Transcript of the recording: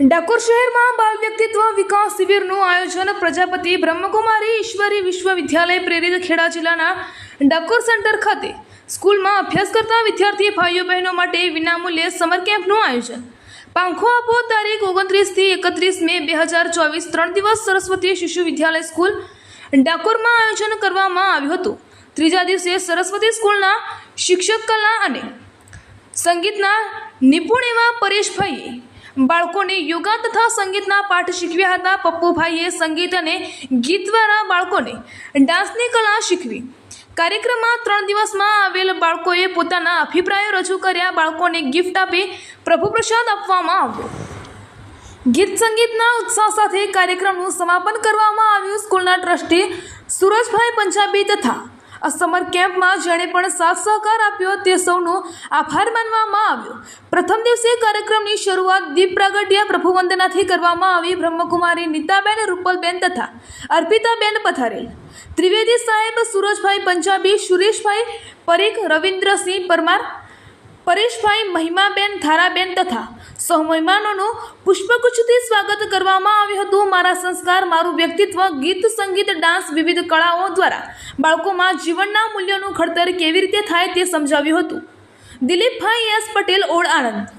ડાકોર શહેરમાં બાળ વ્યક્તિત્વ વિકાસ શિબિરનું આયોજન પ્રજાપતિ બ્રહ્મકુમારી ઈશ્વરી વિશ્વવિદ્યાલય પ્રેરિત ખેડા જિલ્લાના ડાકોર સેન્ટર ખાતે સ્કૂલમાં અભ્યાસ કરતા વિદ્યાર્થી ભાઈઓ બહેનો માટે વિનામૂલ્યે સમર કેમ્પનું આયોજન પાંખો આપો તારીખ 29 થી 31 મે 2024 3 દિવસ સરસ્વતી શિશુ વિદ્યાલય સ્કૂલ ડાકોરમાં આયોજન કરવામાં આવ્યું હતું। ત્રીજા દિવસે સરસ્વતી સ્કૂલના શિક્ષક કલા અને સંગીતના નિપુણ એવા પરેશભાઈએ બાળકોને યોગા તથા સંગીતના પાઠ શીખવ્યા હતા। પપ્પુભાઈએ સંગીત અને ગીત દ્વારા બાળકોને ડાન્સની કલા શીખવી। કાર્યક્રમમાં 3 દિવસમાં આવેલ બાળકોએ પોતાના અભિપ્રાયો રજૂ કર્યા। બાળકોને ગિફ્ટ આપી પ્રભુ પ્રસાદ આપવામાં આવ્યો। ગીત સંગીતના ઉત્સાહ સાથે કાર્યક્રમનું સમાપન કરવામાં આવ્યું। સ્કૂલના ટ્રસ્ટી સુરજભાઈ પંજાબી તથા આ સમર કેમ્પમાં જેણે પણ સાથ સહકાર આપ્યો તે સૌનો આભાર માનવામાં આવ્યો। પ્રથમ દિવસે કાર્યક્રમની શરૂઆત દીપ પ્રાગટ્ય પ્રભુ વંદનાથી કરવામાં આવી। બ્રહ્મકુમારી નીતાબેન, રૂપલબેન તથા અર્પિતાબેન પથારેલ, ત્રિવેદી સાહેબ, સુરજભાઈ પંજાબી, સુરેશભાઈ પરીખ, રવિન્દ્રસિંહ પરમાર, પરેશભાઈ, મહિમાબેન, ધારાબેન તથા સૌ મહેમાનોનું પુષ્પગુચ્છથી સ્વાગત કરવામાં આવ્યું હતું। મારા સંસ્કાર, મારું વ્યક્તિત્વ, ગીત, સંગીત, ડાન્સ, વિવિધ કળાઓ દ્વારા બાળકોમાં જીવનના મૂલ્યોનું ઘડતર કેવી રીતે થાય તે સમજાવ્યું હતું। દિલીપભાઈ એસ પટેલ, ઓડ, આણંદ।